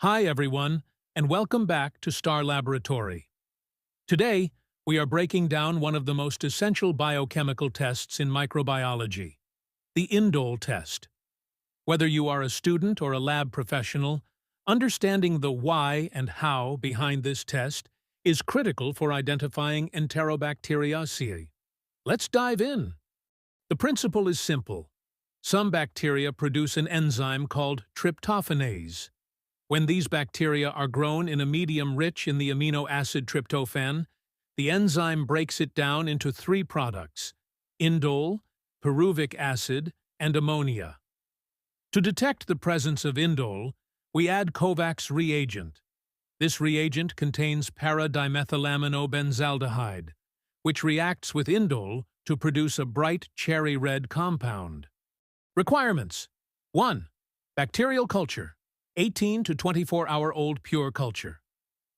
Hi everyone, and welcome back to Star Laboratory. Today, we are breaking down one of the most essential biochemical tests in microbiology, the Indole Test. Whether you are a student or a lab professional, understanding the why and how behind this test is critical for identifying Enterobacteriaceae. Let's dive in. The principle is simple. Some bacteria produce an enzyme called tryptophanase. When these bacteria are grown in a medium rich in the amino acid tryptophan, the enzyme breaks it down into three products: indole, pyruvic acid, and ammonia. To detect the presence of indole, we add Kovac's reagent. This reagent contains para-dimethylaminobenzaldehyde, which reacts with indole to produce a bright cherry red compound. Requirements: 1. Bacterial culture, 18 to 24-hour-old pure culture.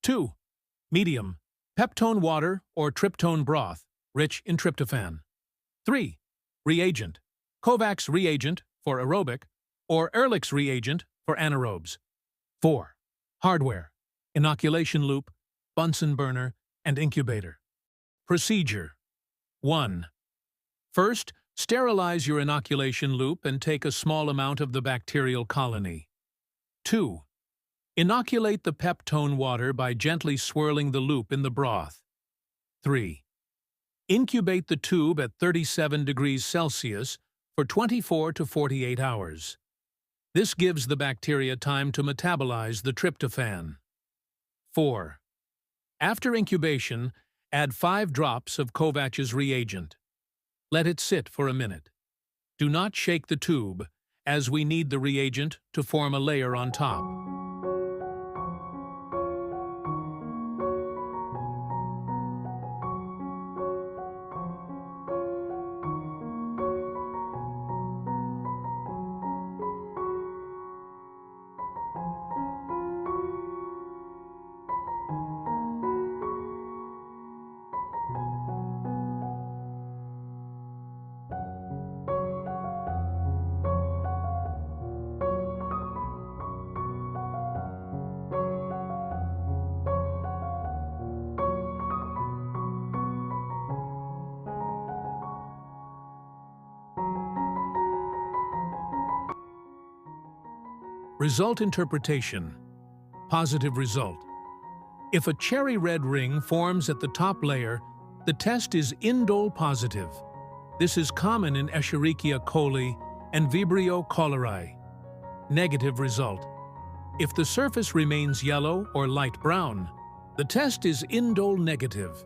2. Medium, peptone water or tryptone broth, rich in tryptophan. 3. Reagent, Kovac's reagent for aerobic or Ehrlich's reagent for anaerobes. 4. Hardware, inoculation loop, Bunsen burner, and incubator. Procedure: 1. First, sterilize your inoculation loop and take a small amount of the bacterial colony. 2. Inoculate the peptone water by gently swirling the loop in the broth. 3. Incubate the tube at 37 degrees Celsius for 24 to 48 hours. This gives the bacteria time to metabolize the tryptophan. 4. After incubation, add 5 drops of Kovac's reagent. Let it sit for a minute. Do not shake the tube, as we need the reagent to form a layer on top. Result interpretation. Positive result. If a cherry red ring forms at the top layer, the test is indole positive. This is common in Escherichia coli and Vibrio cholerae. Negative result. If the surface remains yellow or light brown, the test is indole negative.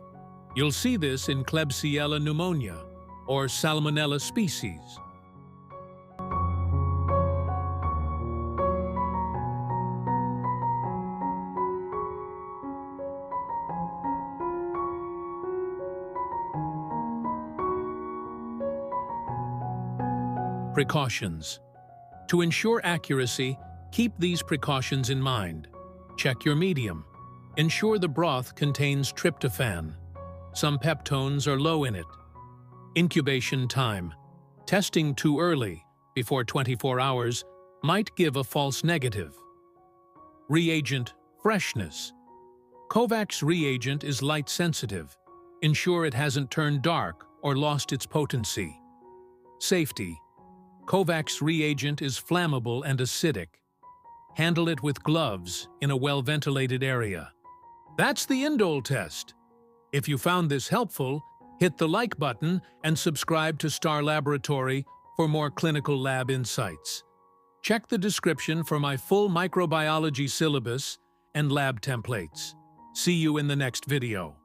You'll see this in Klebsiella pneumonia or Salmonella species. Precautions. To ensure accuracy, keep these precautions in mind. Check your medium. Ensure the broth contains tryptophan. Some peptones are low in it. Incubation time. Testing too early, before 24 hours, might give a false negative. Reagent freshness. Kovac's reagent is light sensitive. Ensure it hasn't turned dark or lost its potency. Safety. Kovac's reagent is flammable and acidic. Handle it with gloves in a well-ventilated area. That's the Indole test. If you found this helpful, hit the like button and subscribe to Star Laboratory for more clinical lab insights. Check the description for my full microbiology syllabus and lab templates. See you in the next video.